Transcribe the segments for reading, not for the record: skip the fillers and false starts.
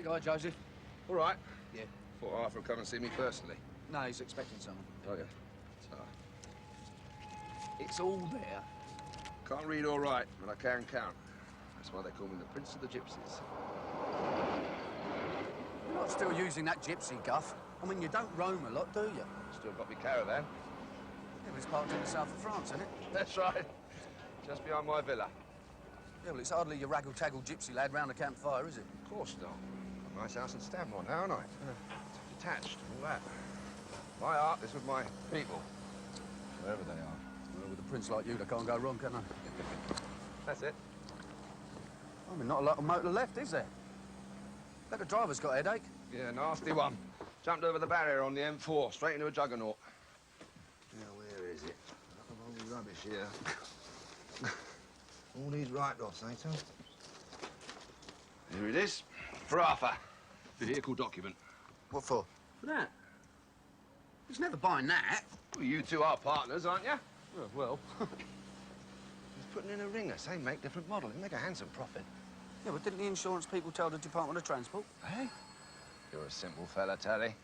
Big guy, Joseph. All right. Yeah. Thought Arthur would come and see me personally. No, he's expecting someone. Oh, yeah. So, It's all there. can't read all right, but I can count. That's why they call me the Prince of the Gypsies. You're not still using that gypsy guff. I mean, you don't roam a lot, do you? Still got me caravan. Yeah, but it's parked in the south of France, isn't it? That's right. Just behind my villa. Yeah, well, it's hardly your raggle-taggle gypsy lad round a campfire, is it? Of course not. Got a nice house in Stanmore now, haven't I? Detached, all that. My art is with my people. Wherever they are. Well, with a prince like you, they can't go wrong, can they? That's it. I mean, not a lot of motor left, is there? Bet the driver's got a headache. Yeah, nasty one. Jumped over the barrier on the M4, straight into a juggernaut. Now, where is it? A lot of old rubbish here. All these write-offs, ain't they? Here it is. For Arthur. Vehicle document. What for? For that. He's never buying that. Well, you two are partners, aren't you? Well. He's putting in a ringer, same make, different model. He'll make a handsome profit. Yeah, but didn't the insurance people tell the Department of Transport? Hey? You're a simple fella, Terry.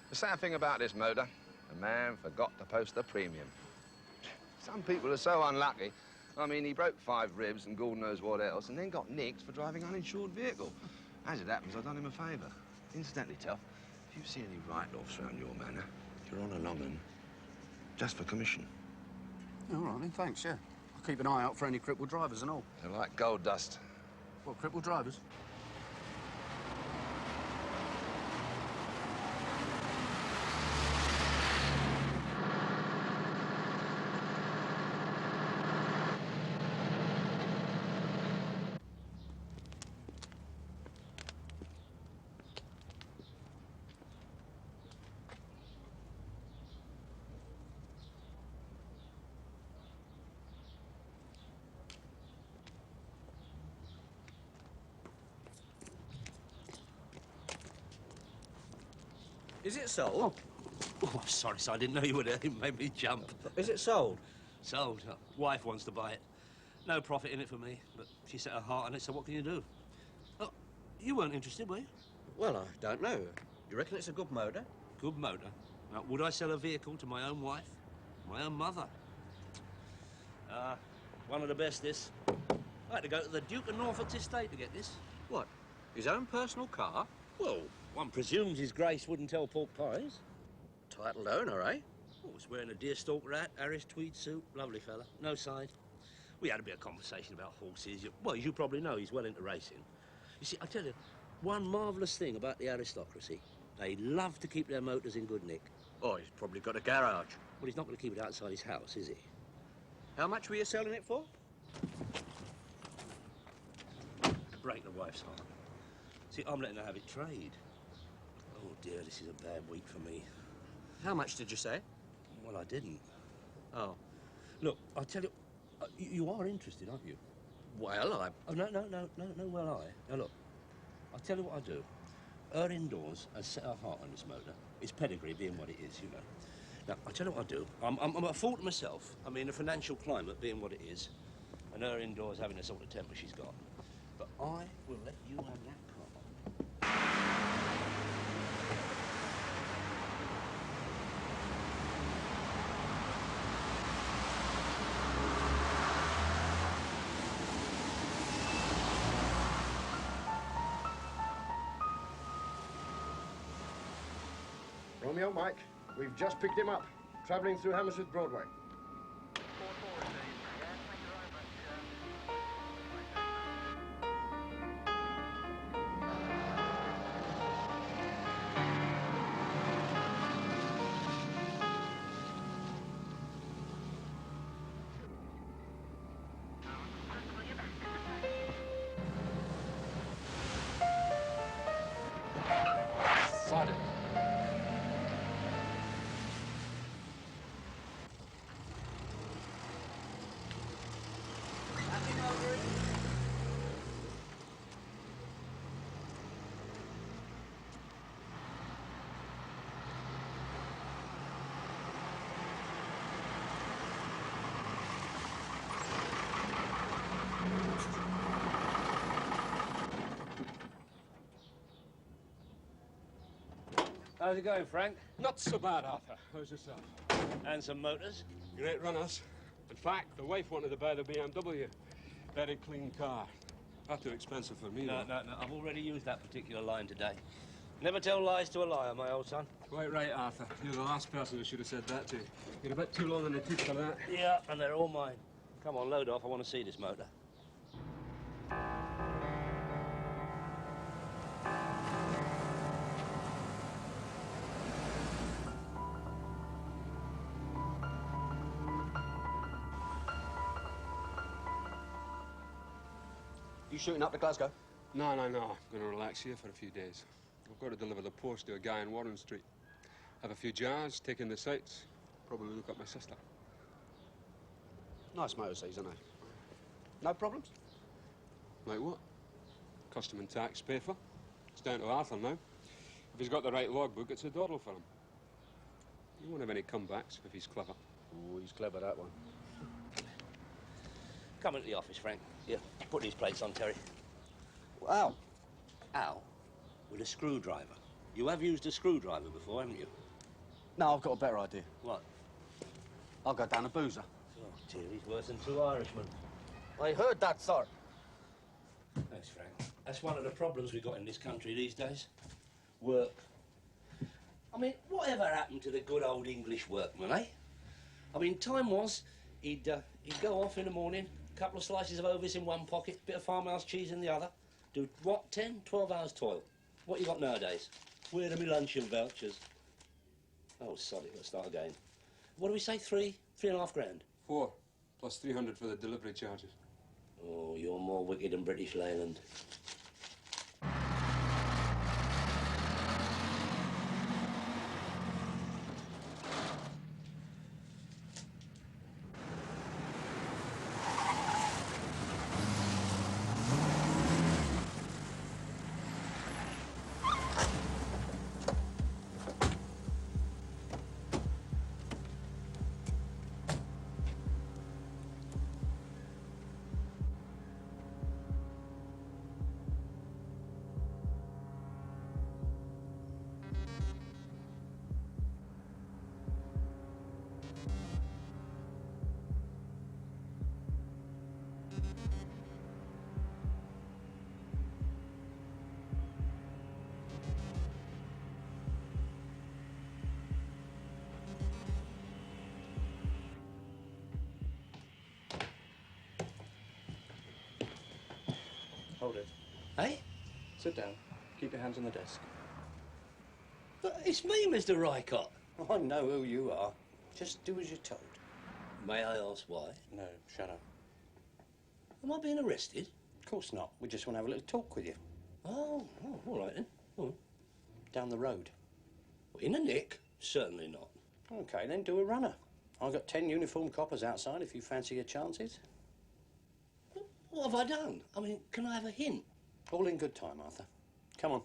The sad thing about this motor, the man forgot to post the premium. Some people are so unlucky. I mean, he broke 5 ribs and God knows what else, and then got nicked for driving uninsured vehicle. As it happens, I've done him a favour. Incidentally, Telf, if you see any write-offs around your manor, you're on a long-un. Just for commission. Yeah, all right, then, thanks, yeah. I'll keep an eye out for any crippled drivers and all. They're like gold dust. What, crippled drivers? Is it sold? Oh, I'm sorry, sir. I didn't know you were there. It made me jump. Is it sold? Sold. Wife wants to buy it. No profit in it for me, but she set her heart on it, so what can you do? Oh, you weren't interested, were you? Well, I don't know. You reckon it's a good motor? Good motor. Now, would I sell a vehicle to my own wife? My own mother? One of the best, this. I had to go to the Duke of Norfolk's estate to get this. What? His own personal car? Well, one presumes His Grace wouldn't tell pork pies. Titled owner, eh? Oh, was wearing a deerstalker hat, Irish tweed suit. Lovely fella. No side. We had a bit of conversation about horses. Well, as you probably know, he's well into racing. You see, I tell you, one marvellous thing about the aristocracy, they love to keep their motors in good nick. Oh, he's probably got a garage. Well, he's not going to keep it outside his house, is he? How much were you selling it for? Break the wife's heart. See, I'm letting her have it trade. Oh, dear, this is a bad week for me. How much did you say? Well, I didn't. Oh. Look, I'll tell you, you are interested, aren't you? Well, I... Oh, no, well, I. Now, look, I'll tell you what I'll do. Her indoors has set her heart on this motor. It's pedigree being what it is, you know. Now, I'll tell you what I'll do. I'm at fault myself. I mean, the financial climate being what it is, and her indoors having the sort of temper she's got. But I will let you have that car. Romeo, Mike, we've just picked him up, travelling through Hammersmith Broadway. How's it going, Frank? Not so bad, Arthur. How's yourself? And some motors? Great runners. In fact, the wife wanted to buy the BMW. Very clean car. Not too expensive for me, No, though. no, no. I've already used that particular line today. Never tell lies to a liar, my old son. Quite right, Arthur. You're the last person who should have said that to you. You're a bit too long in the tooth for that. Yeah, and they're all mine. Come on, load off. I want to see this motor. You shooting up to Glasgow? No. I'm going to relax here for a few days. I've got to deliver the post to a guy in Warren Street. Have a few jars, take in the sights, probably look up my sister. Nice motors, these, aren't they? No problems? Like what? Custom and tax pay for. It's down to Arthur now. If he's got the right logbook, it's a doddle for him. He won't have any comebacks if he's clever. Oh, he's clever, that one. Come into the office, Frank. Here, put these plates on, Terry. Wow. Ow. With a screwdriver. You have used a screwdriver before, haven't you? No, I've got a better idea. What? I'll go down to Boozer. Oh, Terry's worse than two Irishmen. I heard that, sir. Thanks, Frank. That's one of the problems we've got in this country these days. Work. I mean, whatever happened to the good old English workman, eh? I mean, time was, he'd go off in the morning, a couple of slices of Ovis in one pocket, bit of farmhouse cheese in the other. Do, what, 10, 12 hours toil? What you got nowadays? Where are my luncheon vouchers? Oh, sorry, let's start again. What do we say, 3.5 grand? 4, plus 300 for the delivery charges. Oh, you're more wicked than British Leyland. Hold it. Eh? Sit down. Keep your hands on the desk. But it's me, Mr. Rycott. I know who you are. Just do as you're told. May I ask why? No, shut up. Am I being arrested? Of course not. We just want to have a little talk with you. Oh, all right then. Oh. Down the road. In a nick? Certainly not. Okay, then do a runner. I've got 10 uniformed coppers outside if you fancy your chances. What have I done? I mean, can I have a hint? All in good time, Arthur. Come on.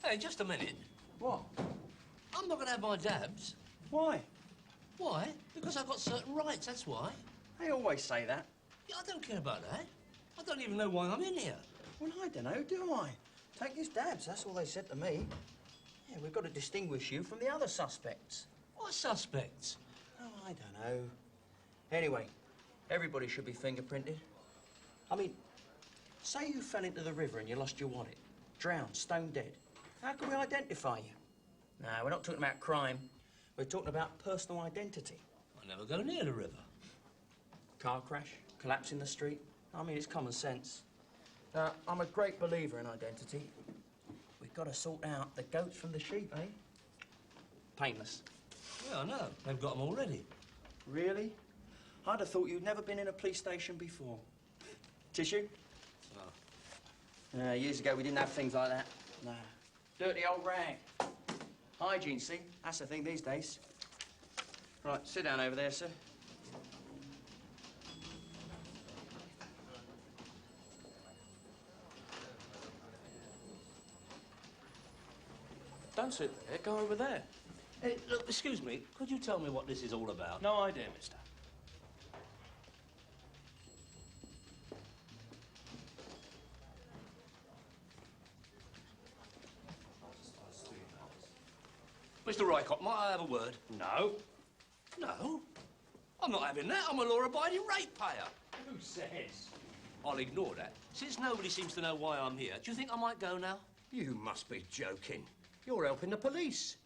Hey, just a minute. What? I'm not going to have my dabs. Why? Why? Because I've got certain rights, that's why. They always say that. Yeah, I don't care about that. I don't even know why I'm in here. Well, I don't know, do I? Take his dabs, that's all they said to me. Yeah, we've got to distinguish you from the other suspects. What suspects? Oh, I don't know. Anyway, everybody should be fingerprinted. I mean, say you fell into the river and you lost your wallet. Drowned, stone dead. How can we identify you? No, we're not talking about crime. We're talking about personal identity. I never go near the river. Car crash, collapse in the street. I mean, it's common sense. I'm a great believer in identity. We've got to sort out the goats from the sheep, eh? Painless. Yeah, I know. They've got them already. Really? I'd have thought you'd never been in a police station before. Tissue? Oh. Years ago, we didn't have things like that. No. Dirty old rag. Hygiene, see? That's the thing these days. Right, sit down over there, sir. Don't sit there. Go over there. Hey, look, excuse me. Could you tell me what this is all about? No idea, mister. Mr. Rycott, might I have a word? No. No. I'm not having that. I'm a law-abiding ratepayer. Who says? I'll ignore that. Since nobody seems to know why I'm here, do you think I might go now? You must be joking. You're helping the police.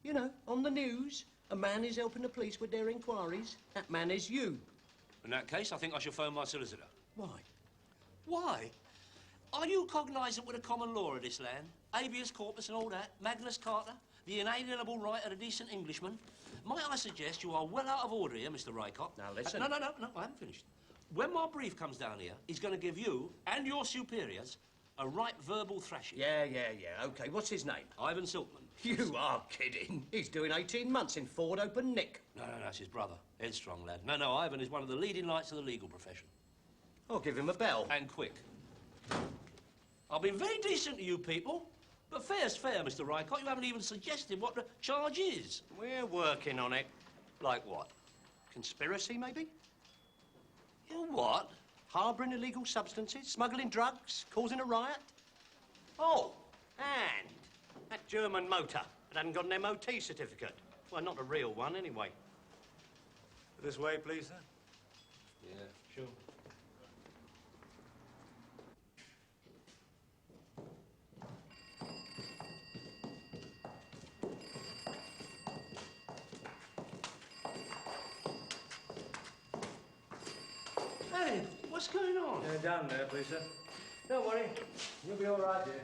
You know, on the news, a man is helping the police with their inquiries. That man is you. In that case, I think I should phone my solicitor. Why? Why? Are you cognizant with the common law of this land? Habeas corpus and all that? Magnus Carta? The inalienable right of a decent Englishman? Might I suggest you are well out of order here, Mr. Rycott? Now, listen. No, I haven't finished. When my brief comes down here, he's going to give you and your superiors a right verbal thrashing. Yeah. OK, what's his name? Ivan Silkman. You are kidding. He's doing 18 months in Ford Open Nick. No, that's his brother. Headstrong lad. No, Ivan is one of the leading lights of the legal profession. I'll give him a bell. And quick. I've been very decent to you people, but fair's fair, Mr. Rycott. You haven't even suggested what the charge is. We're working on it. Like what? Conspiracy, maybe? You what? Harbouring illegal substances, smuggling drugs, causing a riot. Oh, and that German motor that hadn't got an MOT certificate. Well, not a real one, anyway. This way, please, sir. Yeah, sure. Hey, what's going on? Down there, please, sir. Don't worry. You'll be all right, dear.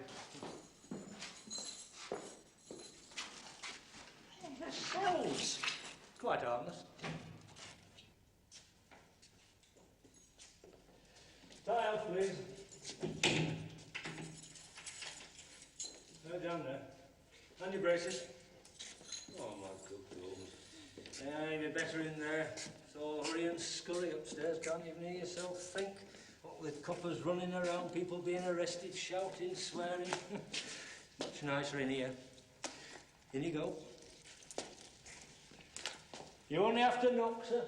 Hey, that's cells. Quite harmless. Tie out, please. No, down there. On your braces. Oh, my good Lord. Yeah, you'll be better in there. It's all hurry and scurry upstairs. Can't even hear yourself think. What with coppers running around, people being arrested, shouting, swearing. Much nicer in here. In you go. You only have to knock, sir.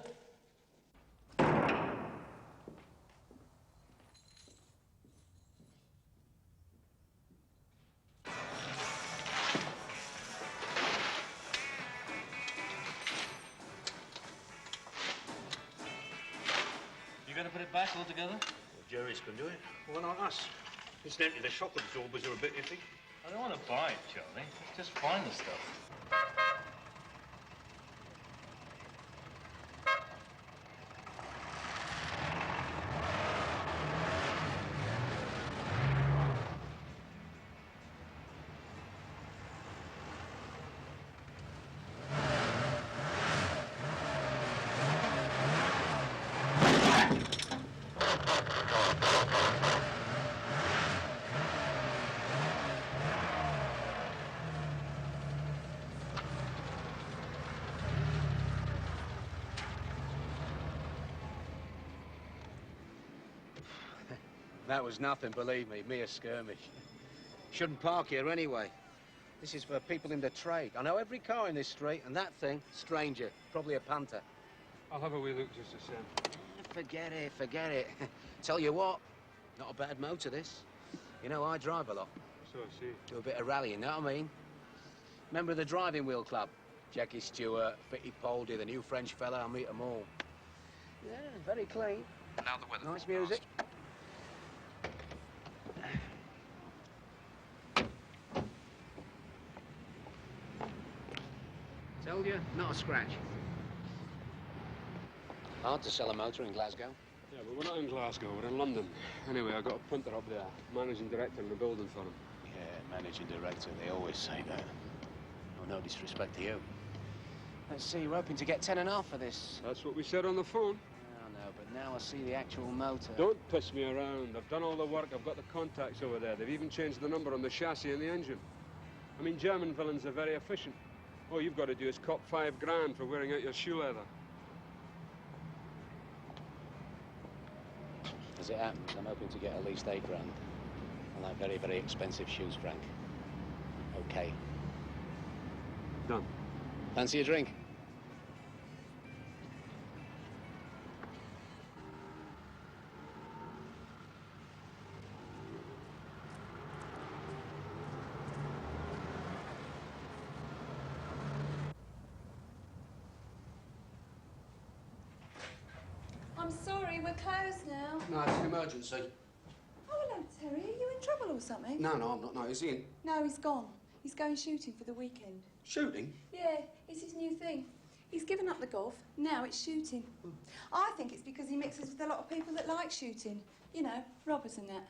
Going to put it back altogether? Well, Jerry's can do it. Why not us? Incidentally, the shock absorbers are a bit iffy. I don't want to buy it, Charlie. Just find the stuff. That was nothing, believe me, mere skirmish. Shouldn't park here anyway. This is for people in the trade. I know every car in this street, and that thing, stranger, probably a punter. I'll have a wee look just the same. Forget it. Tell you what, not a bad motor, this. You know, I drive a lot. So I see. Do a bit of rallying, know what I mean? Member of the Driving Wheel Club. Jackie Stewart, Fitty Poldy, the new French fella, I meet them all. Yeah, very clean. Now the weather. Nice music. Told you, not a scratch. Hard to sell a motor in Glasgow. Yeah, but we're not in Glasgow, we're in London. Anyway, I got a punter up there, managing director in the building for him. Yeah, managing director, they always say that. Oh, no disrespect to you. Let's see, we're hoping to get 10.5 for this. That's what we said on the phone. Oh, no, but now I see the actual motor. Don't piss me around. I've done all the work, I've got the contacts over there. They've even changed the number on the chassis and the engine. I mean, German villains are very efficient. All you've got to do is cop 5 grand for wearing out your shoe leather. As it happens, I'm hoping to get at least 8 grand. I like very, very expensive shoes, Frank. Okay. Done. Fancy a drink? I'm sorry, we're closed now. No, it's an emergency. Oh, hello, Terry. Are you in trouble or something? No, I'm not. No, is he in? No, he's gone. He's going shooting for the weekend. Shooting? Yeah, it's his new thing. He's given up the golf. Now it's shooting. I think it's because he mixes with a lot of people that like shooting. You know, robbers and that.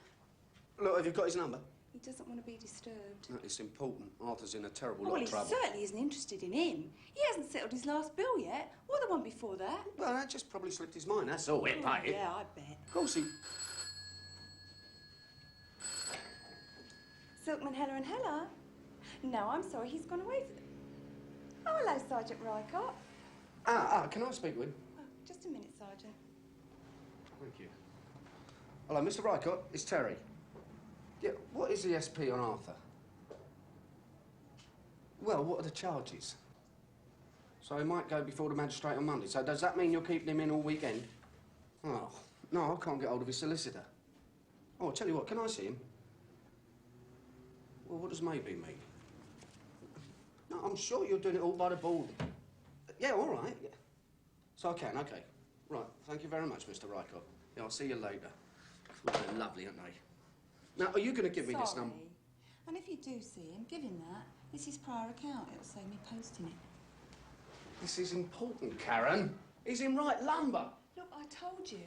Look, have you got his number? He doesn't want to be disturbed. No, it's important. Arthur's in a terrible Well, lot he of trouble. certainly isn't interested in him. He hasn't settled his last bill yet, or the one before that. Well, that just probably slipped his mind, that's all. Oh, yeah, I bet. Of course he... Silkman Heller and Heller? No, I'm sorry, he's gone away for the... Oh, hello, Sergeant Rycott. Can I speak with him? Oh, just a minute, Sergeant. Thank you. Hello, Mr. Rycott, it's Terry. Yeah, what is the SP on Arthur? Well, what are the charges? So he might go before the magistrate on Monday. So does that mean you're keeping him in all weekend? Oh, no, I can't get hold of his solicitor. Oh, I'll tell you what, can I see him? Well, what does maybe mean? No, I'm sure you're doing it all by the board. Yeah, all right. Yeah. So I can, OK. Right, thank you very much, Mr. Rycott. Yeah, I'll see you later. Well, they're lovely, aren't they? Now, are you going to give me this number? And if you do see him, give him that. It's his prior account. It'll save me posting it. This is important, Karen. He's in right lumber. Look, I told you.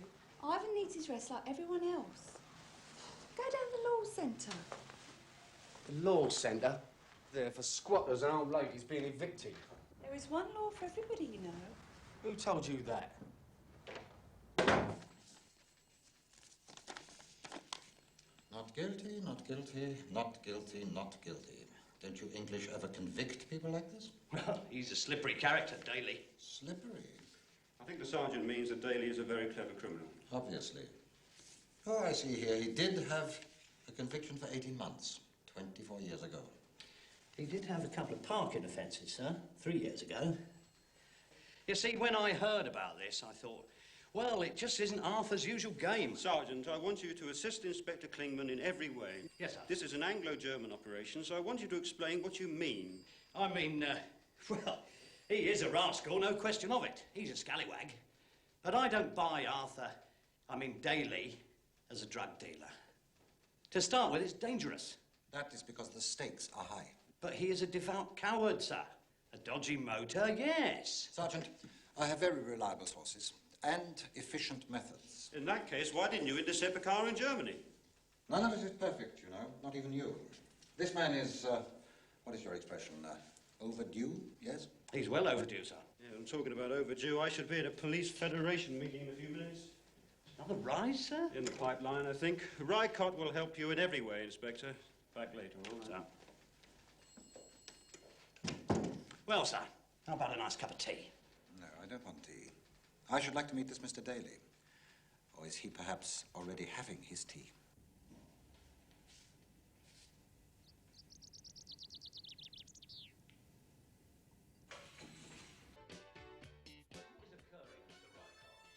Ivan needs his rest like everyone else. Go down the law centre. The law centre? There for squatters and old ladies being evicted. There is one law for everybody, you know. Who told you that? Not guilty, not guilty, not guilty, not guilty. Don't you English ever convict people like this? Well, he's a slippery character, Daly. Slippery? I think the sergeant means that Daly is a very clever criminal. Obviously. Oh, I see here. He did have a conviction for 18 months, 24 years ago. He did have a couple of parking offences, sir, 3 years ago. You see, when I heard about this, I thought, well, it just isn't Arthur's usual game. Sergeant, I want you to assist Inspector Klingmann in every way. Yes, sir. This is an Anglo-German operation, so I want you to explain what you mean. I mean, well, he is a rascal, no question of it. He's a scallywag. But I don't buy Daly, as a drug dealer. To start with, it's dangerous. That is because the stakes are high. But he is a devout coward, sir. A dodgy motor, yes. Sergeant, I have very reliable sources and efficient methods. In that case, why didn't you intercept a car in Germany? None of it is perfect, you know, not even you. This man is, what is your expression, overdue, yes? He's well overdue, sir. Yeah, I'm talking about overdue. I should be at a police federation meeting in a few minutes. Another rise, sir? In the pipeline, I think. Rycott will help you in every way, Inspector. Back later, all right? Sir. Well, sir, how about a nice cup of tea? No, I don't want tea. I should like to meet this Mr. Daly. Or is he perhaps already having his tea?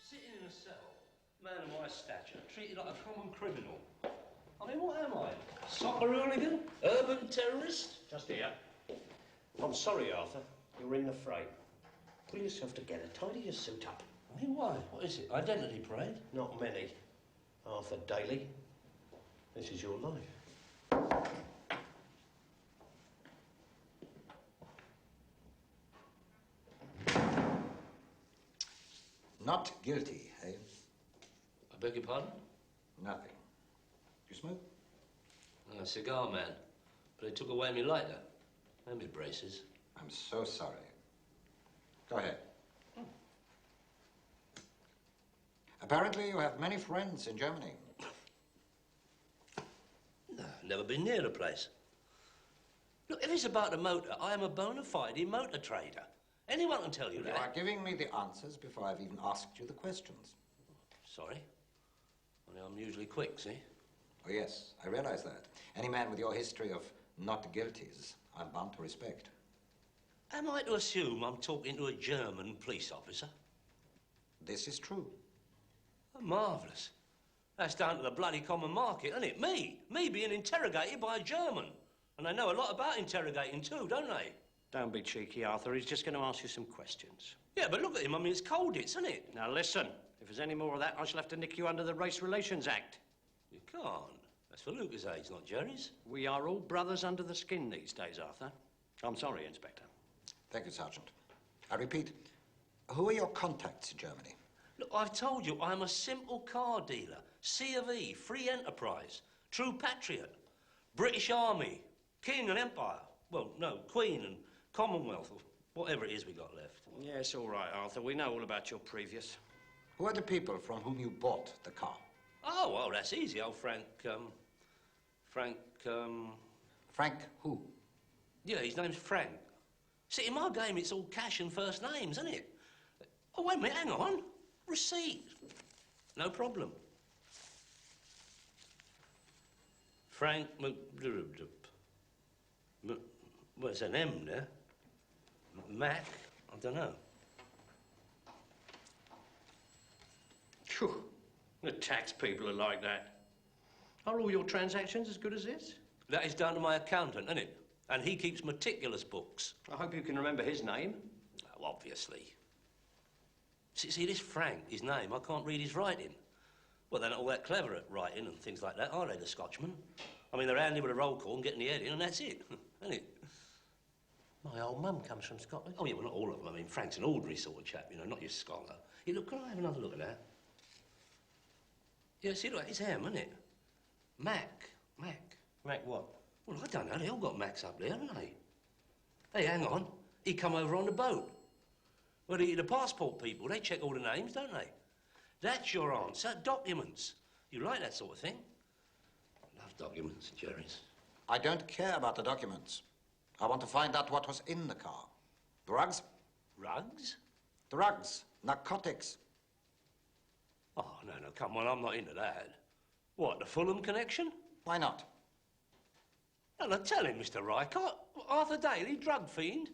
Sitting in a cell, man of my stature, treated like a common criminal. I mean, what am I? Soccer hooligan? Urban terrorist? Just here. I'm sorry, Arthur. You're in the fray. Pull yourself together. Tidy your suit up. I mean, why? What is it? Identity parade? Not many. Arthur Daly. This is your life. Not guilty, eh? I beg your pardon? Nothing. You smoke? A cigar man. But they took away me lighter and me braces. I'm so sorry. Go ahead. Apparently you have many friends in Germany. No, never been near the place. Look, if it's about the motor, I am a bona fide motor trader. Anyone can tell you You that. are giving me the answers before I've even asked you the questions. Sorry. Only I'm usually quick, see? Oh, yes, I realize that. Any man with your history of not guilties, I'm bound to respect. Am I to assume I'm talking to a German police officer? This is true. Oh, marvellous. That's down to the bloody common market, isn't it? Me being interrogated by a German. And they know a lot about interrogating too, don't they? Don't be cheeky, Arthur. He's just going to ask you some questions. Yeah, but look at him. I mean, it's cold, isn't it? Now, listen. If there's any more of that, I shall have to nick you under the Race Relations Act. You can't. That's for Lucas' age, not Jerry's. We are all brothers under the skin these days, Arthur. I'm sorry, Inspector. Thank you, Sergeant. I repeat, who are your contacts in Germany? Look, I've told you, I'm a simple car dealer. C of E, free enterprise, true patriot, British Army, King and Empire. Well, no, Queen and Commonwealth, or whatever it is we got left. Yeah, it's all right, Arthur. We know all about your previous. Who are the people from whom you bought the car? Oh, well, that's easy. Old Frank, Frank who? Yeah, his name's Frank. See, in my game, it's all cash and first names, isn't it? Oh, wait a minute, hang on. Receipt. No problem. Frank what's an M there? Mac? I don't know. Phew. The tax people are like that. Are all your transactions as good as this? That is down to my accountant, isn't it? And he keeps meticulous books. I hope you can remember his name. Oh, obviously. See, this Frank, his name, I can't read his writing. Well, they're not all that clever at writing and things like that, are they, the Scotchmen? I mean, they're handy with a roll call and getting the head in, and that's it, isn't it? My old mum comes from Scotland. Oh, yeah, well, not all of them. I mean, Frank's an ordinary sort of chap, you know, not your scholar. Hey, look, can I have another look at that? Yeah, see, look, it's him, isn't it? Mac. Mac what? Well, I don't know. They all got Macs up there, haven't they? Hey, hang on. He come over on the boat. Well, the passport people, they check all the names, don't they? That's your answer. Documents. You like that sort of thing? I love documents, Jerry's. I don't care about the documents. I want to find out what was in the car. Drugs? Rugs? Drugs. Narcotics. Oh, no, come on. I'm not into that. What, the Fulham connection? Why not? No, tell him, Mr. Rycott. Arthur Daly, drug fiend.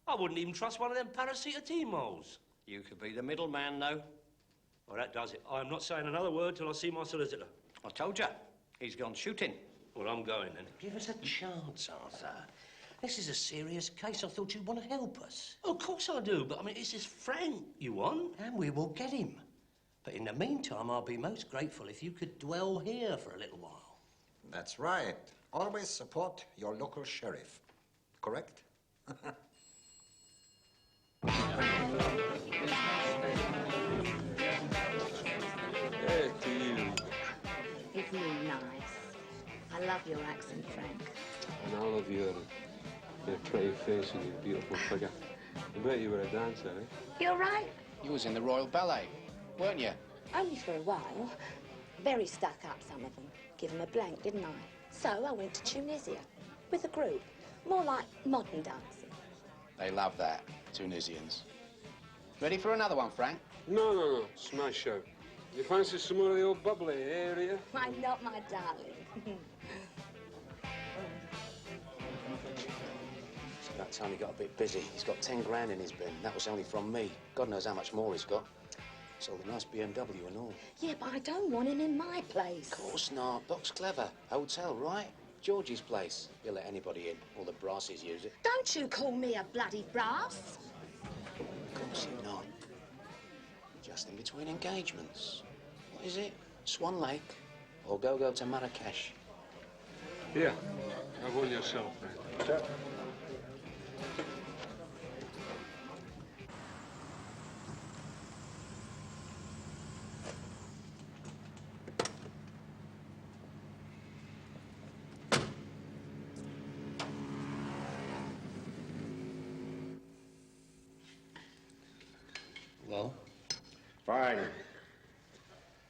I wouldn't even trust one of them paracetamol. You could be the middleman, though. Well, that does it. I'm not saying another word till I see my solicitor. I told you. He's gone shooting. Well, I'm going then. Give us a chance, Arthur. This is a serious case. I thought you'd want to help us. Oh, of course I do, but I mean, it's this Frank you want. And we will get him. But in the meantime, I'll be most grateful if you could dwell here for a little while. That's right. Always support your local sheriff. Correct? Hey, to you. Isn't he nice? I love your accent, Frank. And I love your pretty face and your beautiful figure. I bet you were a dancer, eh? You're right. You was in the Royal Ballet, weren't you? Only for a while. Very stuck up, some of them. Give them a blank, didn't I? So I went to Tunisia with a group. More like modern dancing. They love that, Tunisians. Ready for another one, Frank? No. Smash out. You fancy some more of the old bubbly, eh, Rita? Why not, my darling? It's about time he got a bit busy. He's got 10 grand in his bin. That was only from me. God knows how much more he's got. Sold a nice BMW and all. Yeah, but I don't want him in my place. Of course not. Doc's clever. Hotel, right? Georgie's place. He'll let anybody in. All the brassies use it. Don't you call me a bloody brass. Of course you're not. Just in between engagements. What is it? Swan Lake or go to Marrakesh? Here, have one yourself, man. Well? Fine.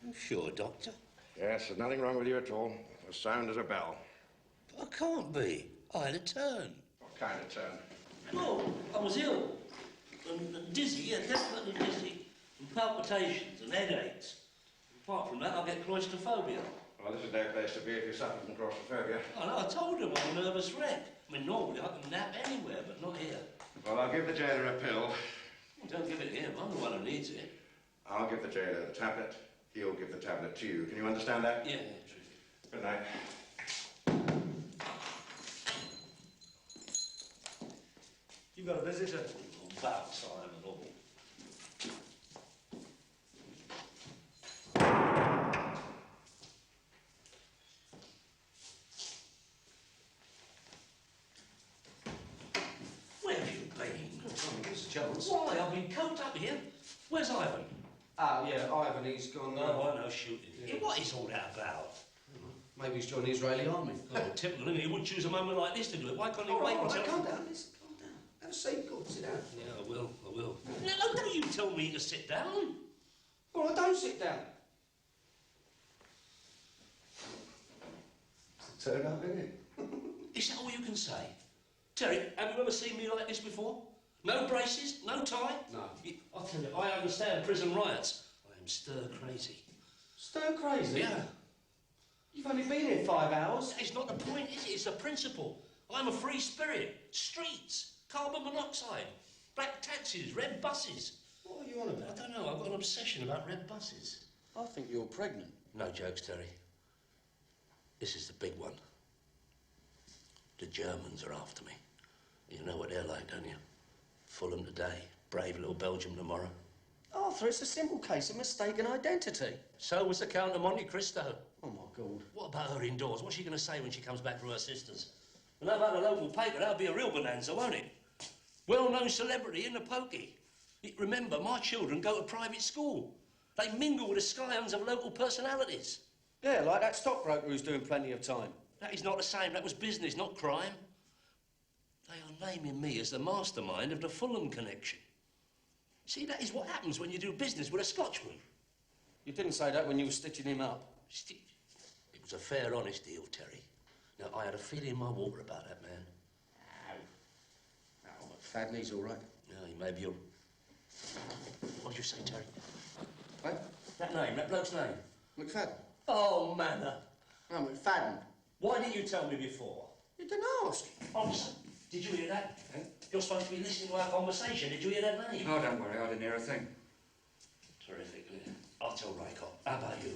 You sure, Doctor? Yes, there's nothing wrong with you at all. As sound as a bell. I can't be. I had a turn. What kind of turn? Well, I was ill. And dizzy, yeah, definitely dizzy. And palpitations and headaches. Apart from that, I get claustrophobia. Well, this is no place to be if you suffer from claustrophobia. I know, I told him I'm a nervous wreck. I mean, normally I can nap anywhere, but not here. Well, I'll give the jailer a pill. Well, don't give it to him. I'm the one who needs it. I'll give the jailer the tablet. He'll give the tablet to you. Can you understand that? Yeah, true. Good night. You got a visitor? About time and all. Where have you been? It's Jones. Why? I've been coked up here. Where's Ivan? Yeah, Ivan, he's gone... No, I know, shooting. Yeah. What is all that about? Maybe he's joined the Israeli army. Oh, typical, isn't it? He wouldn't choose a moment like this to do it. Why can't he All wait right, until... calm down, listen, calm down. Have a seat, go, sit down. Yeah, I will. No, don't you tell me to sit down. All right, don't sit down. Turn up, isn't it? Is that all you can say? Terry, have you ever seen me like this before? No braces, no tie? No. I'll tell you, I understand prison riots. I am stir crazy. Stir crazy? Yeah. You've only been here 5 hours. It's not the point, is it? It's the principle. I'm a free spirit. Streets, carbon monoxide, black taxis, red buses. What are you on about? I don't know, I've got an obsession about red buses. I think you're pregnant. No jokes, Terry. This is the big one. The Germans are after me. You know what they're like, don't you? Fulham today, brave little Belgium tomorrow. Arthur, it's a simple case of mistaken identity. So was the Count of Monte Cristo. Oh, my God. What about her indoors? What's she going to say when she comes back from her sister's? And how about the local paper? That'll be a real bonanza, won't it? Well-known celebrity in the pokey. Remember, my children go to private school. They mingle with the scions of local personalities. Yeah, like that stockbroker who's doing plenty of time. That is not the same. That was business, not crime. They are naming me as the mastermind of the Fulham connection. See, that is what happens when you do business with a Scotchman. You didn't say that when you were stitching him up. It was a fair, honest deal, Terry. Now, I had a feeling in my water about that man. Oh, McFadden's all right. Yeah, he may be all... What did you say, Terry? Hey? That name, that bloke's name? McFadden. Oh, manner. No, McFadden. Why didn't you tell me before? You didn't ask. Oh, did you hear that? You're supposed to be listening to our conversation. Did you hear that name? Oh, don't worry, I didn't hear a thing. Terrific. I'll tell Rycott. How about you?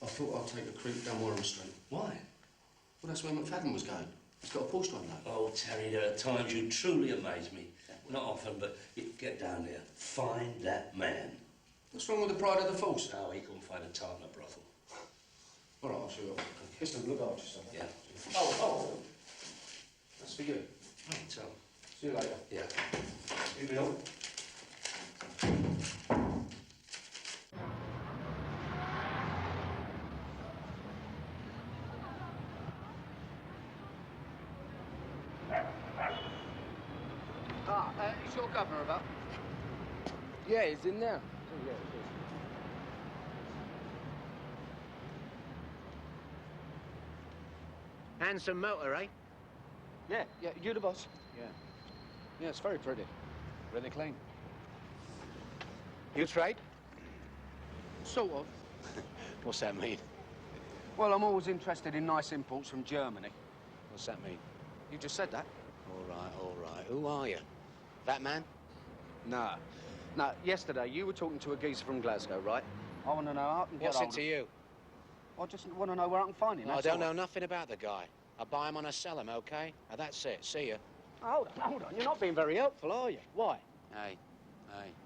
I thought I'd take a creep down Warren Street. Why? Well, that's where McFadden was going. He's got a Porsche on that. Oh, Terry, there are times you truly amaze me. Not often, but get down there. Find that man. What's wrong with the pride of the force? Oh, he couldn't find a Tartner brothel. All right, I'll show you. Listen, look after yourself. Yeah. Oh. That's for you. Right, so. See you later. Yeah. You Bill. Is your governor about? Yeah, he's in there. Oh, yeah, it is. Handsome motor, eh? Yeah, you the boss? Yeah. Yeah, it's very pretty. Really clean. You trade? Sort of. What's that mean? Well, I'm always interested in nice imports from Germany. What's that mean? You just said that. All right. Who are you? That man? No. No, yesterday you were talking to a geezer from Glasgow, right? I want to know how I can get What's hold it to you? I just want to know where I can find him. I that's don't all. know nothing about the guy. I buy him on a sell him, okay? Now, that's it. See ya. Hold on. You're not being very helpful, are you? Why? Hey,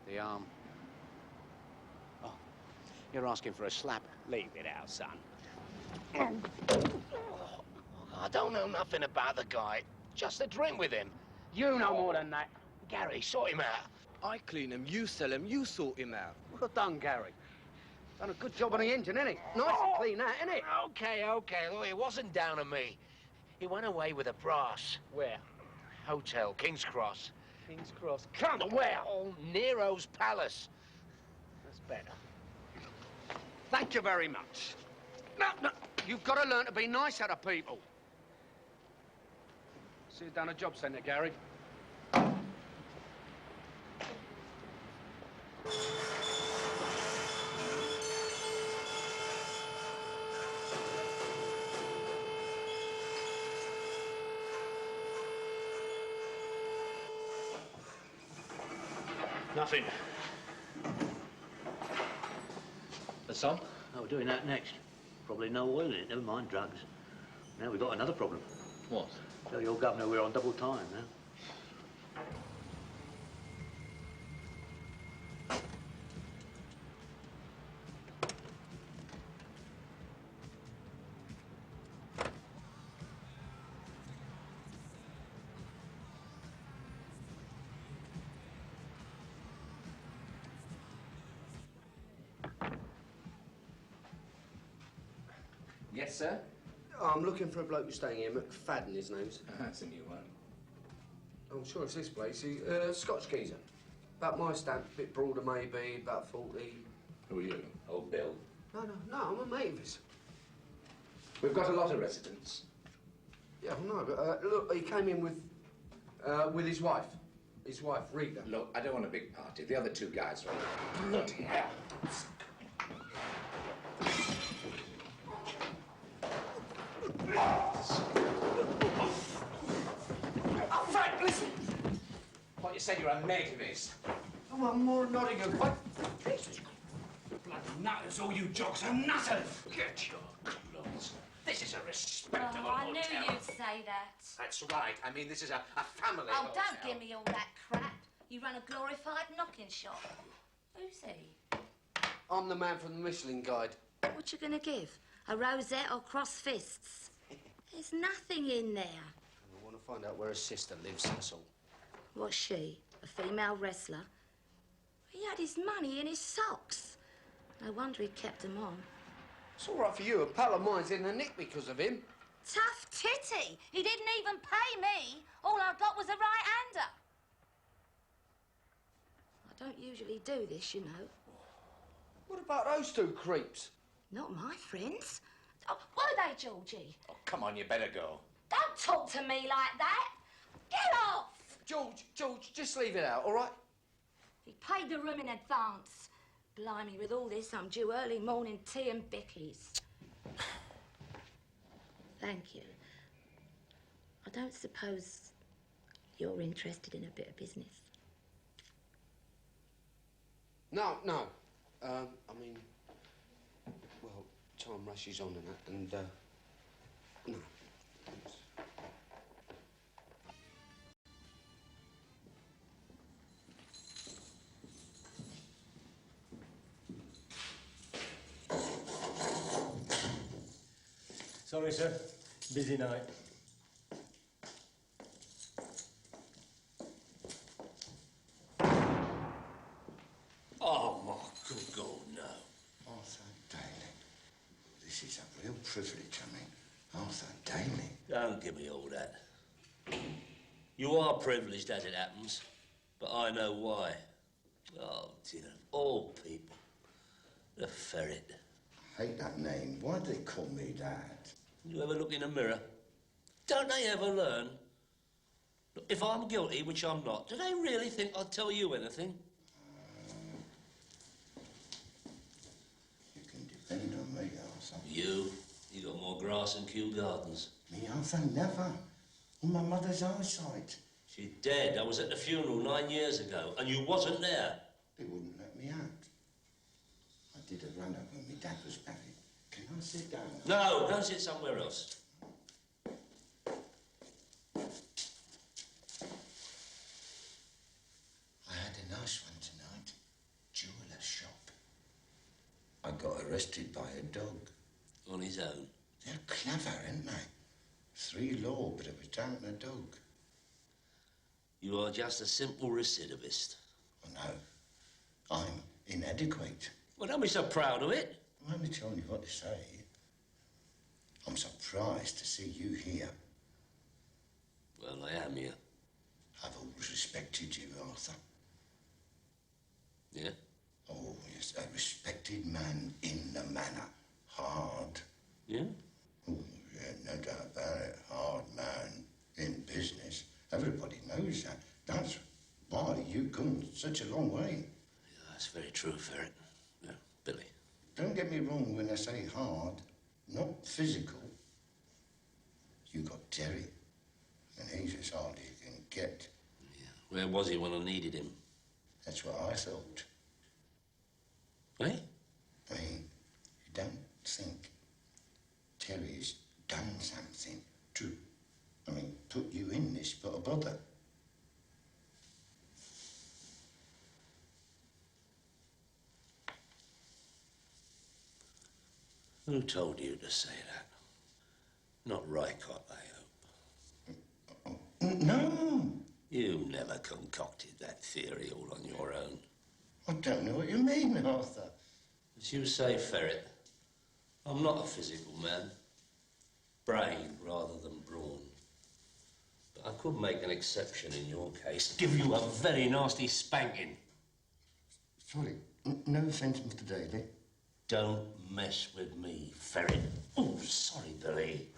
the arm. Oh, you're asking for a slap. Leave it out, son. I don't know nothing about the guy. Just a drink with him. You know more than that. Gary, sort him out. I clean him, you sell him, you sort him out. Well done, Gary. Done a good job on the engine, innit? Nice and clean, that, innit? Okay. Look, it wasn't down on me. He went away with a brass. Where? Hotel, King's Cross. King's Cross. Come on, where? Oh, Nero's Palace. That's better. Thank you very much. No, no, you've got to learn to be nice to people. See you down a job centre, Gary. Nothing. That's all? Oh, we're doing that next. Probably no oil in it, never mind drugs. Now we've got another problem. What? Tell your governor we're on double time now. Yes, sir? I'm looking for a bloke who's staying here, McFadden, his name's. That's a new one. I'm sure it's this place. He's Scotch geezer. About my stamp, a bit broader maybe, about 40. Who are you? Old Bill? No, I'm a mate of his. We've got a lot of residents. Yeah, I know, but look, he came in with his wife. His wife, Rita. Look, I don't want a big party. The other two guys are... Bloody hell. Oh, Frank, listen! What, you said you're a mate of his? Oh, I'm more Nottingham. What? Bloody nutters, all you jocks are nutters! Get your clothes. This is a respectable I knew hotel. you'd say that. That's right. I mean, this is a family Oh, hotel. don't give me all that crap. You run a glorified knocking shop. Who's he? I'm the man from the Michelin Guide. What you gonna give? A rosette or cross fists? There's nothing in there. I want to find out where his sister lives, that's all. What's she? A female wrestler? He had his money in his socks. No wonder he kept them on. It's all right for you. A pal of mine's in the nick because of him. Tough titty. He didn't even pay me. All I got was a right-hander. I don't usually do this, you know. What about those two creeps? Not my friends. Oh, were they, Georgie? Oh, come on, you better go. Don't talk to me like that. Get off! George, just leave it out, all right? He paid the room in advance. Blimey, with all this, I'm due early morning tea and bickies. Thank you. I don't suppose you're interested in a bit of business. No. I mean, well, time rushes on and that, and, no. Sorry, sir. Busy night. Oh, my good God, no. Arthur Daly. This is a real privilege, I mean. Arthur Daly. Don't give me all that. You are privileged as it happens, but I know why. Oh, dear, all people. The ferret. I hate that name. Why do they call me that? You ever look in a mirror? Don't they ever learn? Look, if I'm guilty, which I'm not, do they really think I'll tell you anything? You can depend on me, Arthur. You got more grass than Kew Gardens. Me, Arthur, never. In my mother's eyesight. She's dead. I was at the funeral 9 years ago, and you wasn't there. They wouldn't let me out. I did a run-up when my dad was buried. Can I sit down? No, go sit somewhere else. I had a nice one tonight. Jeweler's shop. I got arrested by a dog. On his own? They're clever, aren't they? 3 law, but it was down to a dog. You are just a simple recidivist. Oh, no. I'm inadequate. Well, don't be so proud of it. I'm only telling you what to say. I'm surprised to see you here. Well, I am here. I've always respected you. respected man in the manor. Hard. Yeah? Oh, yeah, no doubt about it. Hard man in business. Everybody knows that. That's why you've come such a long way. Yeah, that's very true, Ferret. Yeah, Billy. Don't get me wrong when I say hard. Not physical. You got Terry, and he's as hard as you can get. Yeah. Where was he when I needed him? That's what I thought. Eh? I mean, you don't think Terry's done something to, put you in this bit of bother? Who told you to say that? Not Rycott, I hope. No. You never concocted that theory all on your own. I don't know what you mean, Arthur. As you say, Ferret, I'm not a physical man. Brain rather than brawn. But I could make an exception in your case. Give you a very nasty spanking. Sorry, no offence, Mr. Daly. Don't mess with me, Ferret. Oh, sorry, Billy.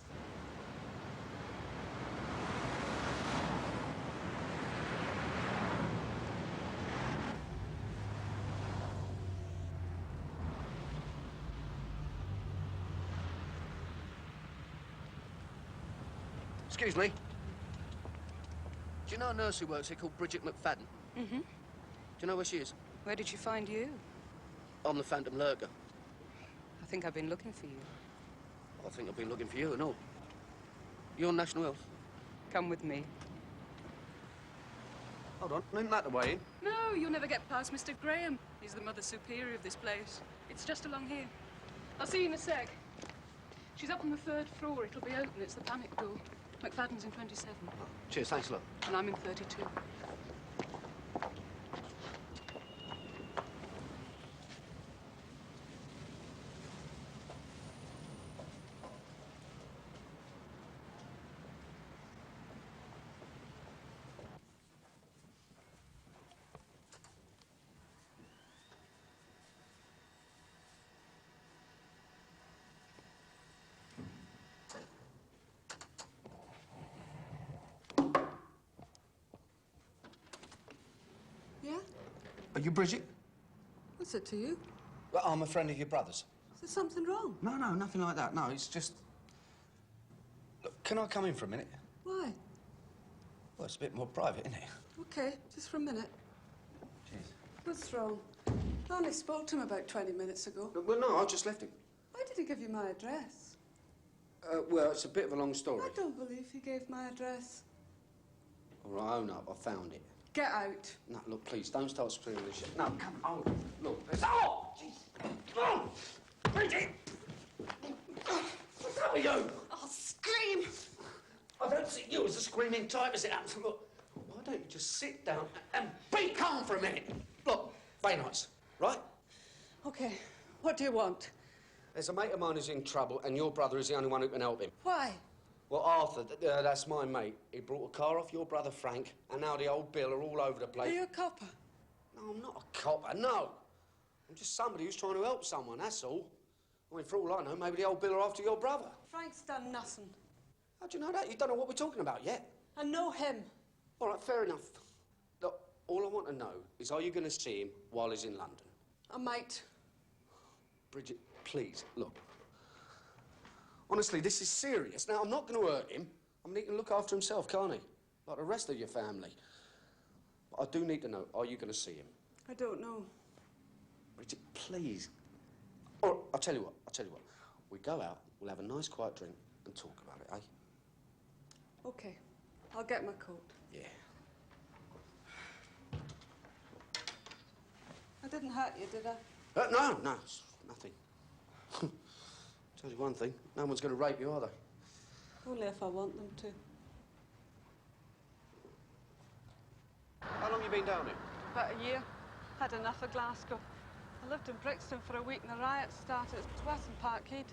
Excuse me. Do you know a nurse who works here called Bridget McFadden? Mm-hmm. Do you know where she is? Where did she find you? On the Phantom Lurker. I think I've been looking for you. I think I've been looking for you and all. You're on National Health? Come with me. Hold on, isn't that the way in? No, you'll never get past Mr. Graham. He's the Mother Superior of this place. It's just along here. I'll see you in a sec. She's up on the 3rd floor. It'll be open. It's the panic door. McFadden's in 27. Oh, cheers, thanks a lot. And I'm in 32. Yeah? Are you Bridget? What's it to you? Well, I'm a friend of your brother's. Is there something wrong? No, nothing like that. No, it's just... Look, can I come in for a minute? Why? Well, it's a bit more private, isn't it? Okay, just for a minute. Cheers. What's wrong? I only spoke to him about 20 minutes ago. Well, no, I just left him. Why did he give you my address? Well, it's a bit of a long story. I don't believe he gave my address. All right, own up. I found it. Get out. No, look, please, don't start screaming this shit. No, come on. Look, there's... Oh! Jeez. Oh! Bridget! What's up with you? I'll scream. I don't see you as a screaming type as it happens. Look, why don't you just sit down and be calm for a minute? Look, very nice, right? Okay, what do you want? There's a mate of mine who's in trouble, and your brother is the only one who can help him. Why? Well, Arthur, that's my mate. He brought a car off your brother Frank, and now the old Bill are all over the place. Are you a copper? No, I'm not a copper, no. I'm just somebody who's trying to help someone, that's all. I mean, for all I know, maybe the old Bill are after your brother. Frank's done nothing. How do you know that? You don't know what we're talking about yet. I know him. All right, fair enough. Look, all I want to know is, are you going to see him while he's in London? I might. Bridget, please, look. Honestly, this is serious. Now, I'm not going to hurt him. I mean, he can look after himself, can't he? Like the rest of your family. But I do need to know, are you going to see him? I don't know. Bridget, please. Or, I'll tell you what. We go out, we'll have a nice quiet drink and talk about it, eh? Okay, I'll get my coat. Yeah. I didn't hurt you, did I? No, it's nothing. Tell you one thing, no one's going to rape you, are they? Only if I want them to. How long have you been down here? About a year. Had enough of Glasgow. I lived in Brixton for a week and the riots started. It was worse than Parkhead,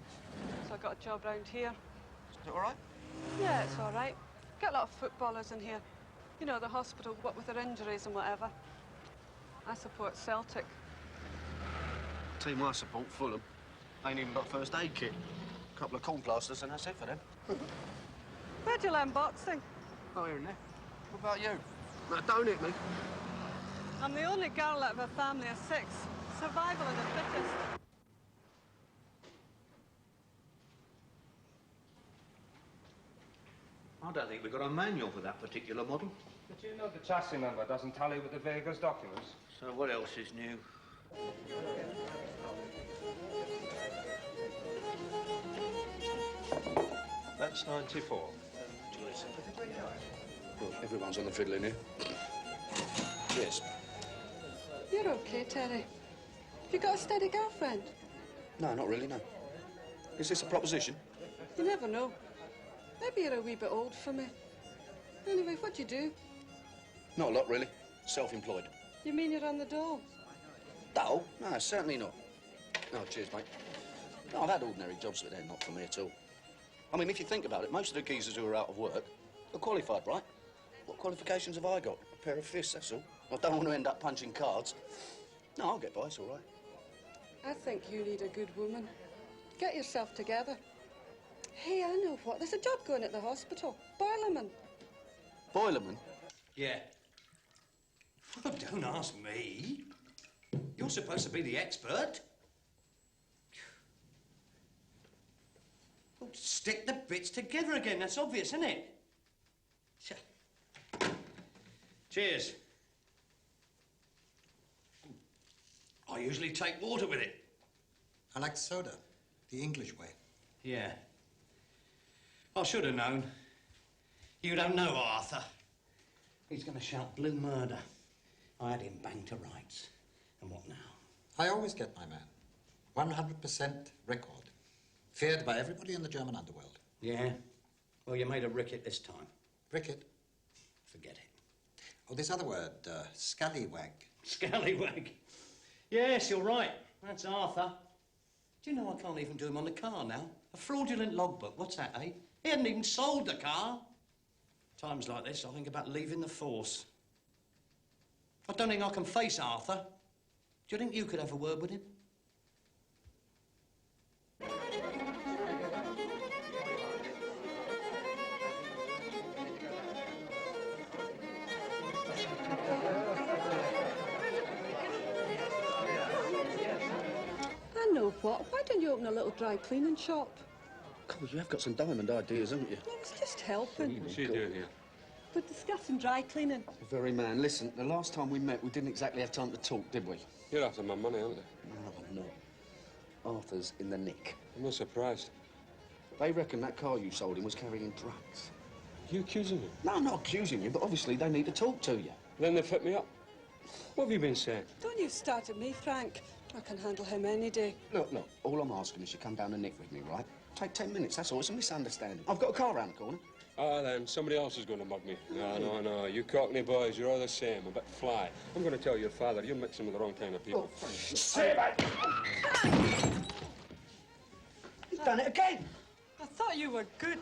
so I got a job round here. Is it all right? Yeah, it's all right. Get a lot of footballers in here. You know, the hospital, what with their injuries and whatever. I support Celtic. Team I support, Fulham, ain't even got first aid kit. A couple of corn plasters and that's it for them. Where'd you learn boxing? Oh, here and there. What about you? No, don't hit me. I'm the only girl out of a family of 6. Survival of the fittest. I don't think we've got a manual for that particular model. But you know the chassis number doesn't tally with the vehicle's documents. So what else is new? That's 94. Well, everyone's on the fiddle in here. Yes. You're okay, Terry. Have you got a steady girlfriend? No, not really, no. Is this a proposition? You never know. Maybe you're a wee bit old for me. Anyway, what do you do? Not a lot, really. Self-employed. You mean you're on the dole? Dull? No, certainly not. No, cheers, mate. No, I've had ordinary jobs, but they're not for me at all. I mean, if you think about it, most of the geezers who are out of work are qualified, right? What qualifications have I got? A pair of fists, that's all. I don't want to end up punching cards. No, I'll get by, it's all right. I think you need a good woman. Get yourself together. Hey, I know what. There's a job going at the hospital. Boilerman. Boilerman? Yeah. Well, don't ask me. You're supposed to be the expert. Well, stick the bits together again. That's obvious, isn't it? Cheers. I usually take water with it. I like soda, the English way. Yeah. I should have known. You don't know Arthur. He's going to shout blue murder. I had him banged to rights. And what now? I always get my man. 100% record. Feared by everybody in the German underworld. Yeah? Well, you made a ricket this time. Ricket? Forget it. Oh, this other word, scallywag. Scallywag? Yes, you're right. That's Arthur. Do you know I can't even do him on the car now? A fraudulent logbook. What's that, eh? He hadn't even sold the car. Times like this, I think about leaving the force. I don't think I can face Arthur. Do you think you could have a word with him? I know what. Why don't you open a little dry cleaning shop? God, you have got some diamond ideas, haven't you? I was just helping. What's she doing here? We're discussing dry cleaning. Very man, listen, the last time we met, we didn't exactly have time to talk, did we? You're after my money, aren't you? No, I'm not. Arthur's in the nick. I'm not surprised. They reckon that car you sold him was carrying drugs. You accusing me? No, I'm not accusing you, but obviously they need to talk to you. Then they fit me up. What have you been saying? Don't you start at me, Frank. I can handle him any day. Look, all I'm asking is you come down the nick with me, right? Take 10 minutes, that's all. It's a misunderstanding. I've got a car round the corner. Ah, then, somebody else is going to mug me. No. You Cockney boys, you're all the same. A bit fly. I'm going to tell your father you're mixing with the wrong kind of people. Oh, say it! You've done it again! I thought you were good.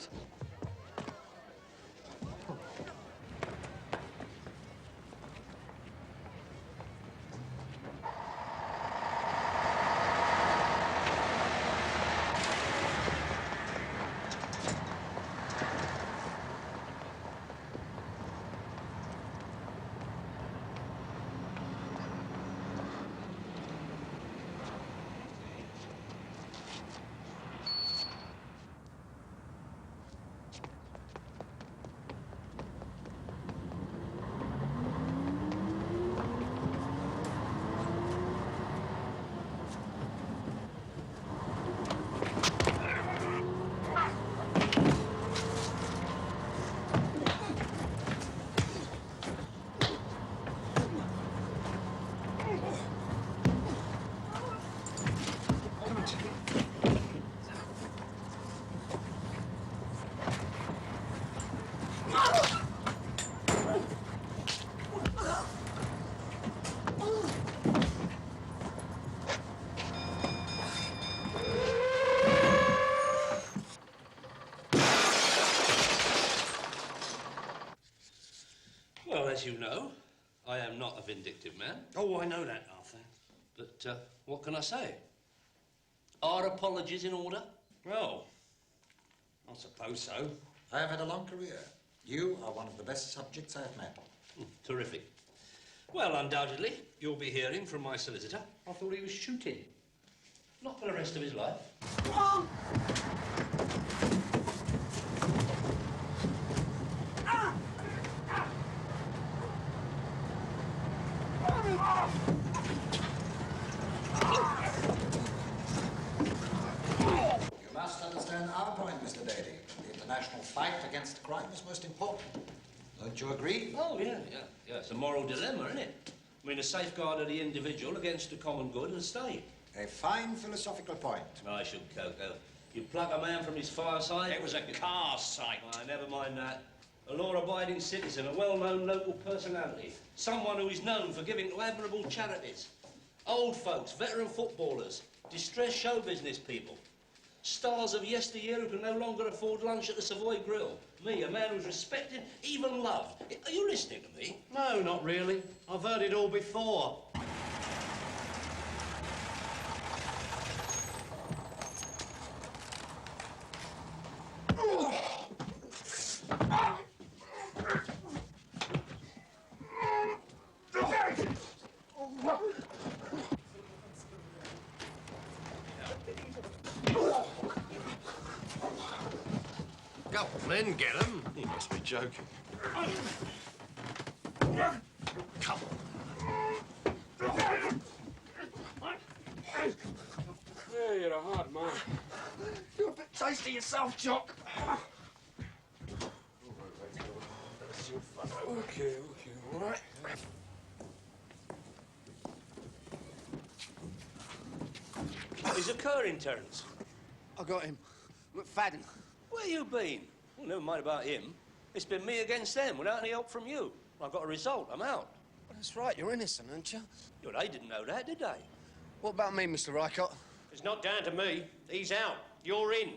Well, as you know, I am not a vindictive man. Oh, I know that, Arthur. But what can I say? Are apologies in order? Well, I suppose so. I have had a long career. You are one of the best subjects I have met. Terrific. Well, undoubtedly, you'll be hearing from my solicitor. I thought he was shooting. Not for the rest of his life. You must understand our point, Mr. Daly. The international fight against crime is most important. Don't you agree? Oh, yeah. It's a moral dilemma, isn't it? I mean, a safeguard of the individual against the common good of the state. A fine philosophical point. I should, Coco. You pluck a man from his fireside... It was a car site. Never mind that. A law-abiding citizen, a well-known local personality. Someone who is known for giving to admirable charities. Old folks, veteran footballers, distressed show business people. Stars of yesteryear who can no longer afford lunch at the Savoy Grill. Me, a man who's respected, even loved. Are you listening to me? No, not really. I've heard it all before. Go on then, get him. You must be joking. Come on. Yeah, you're a hard man. You're a bit tasty yourself, Jock. Okay, all right. What is occurring, Terence? I got him. McFadden. Where you been? Well, never mind about him. It's been me against them without any help from you. I've got a result. I'm out. That's right, you're innocent, aren't you? Well, they didn't know that, did they? What about me, Mr. Rycott? It's not down to me. He's out. You're in.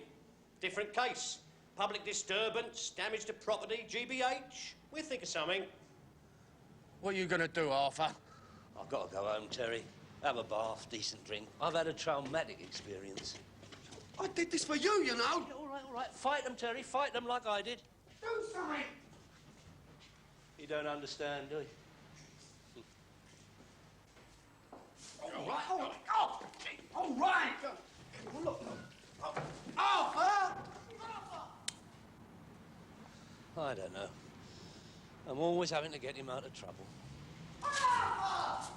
Different case. Public disturbance, damage to property, GBH. We'll think of something. What are you going to do, Arthur? I've got to go home, Terry. Have a bath, decent drink. I've had a traumatic experience. I did this for you, you know. Yeah, all right. Fight them, Terry. Fight them like I did. Do something. You don't understand, do you? All right. Look. Arthur! I don't know. I'm always having to get him out of trouble. Arthur!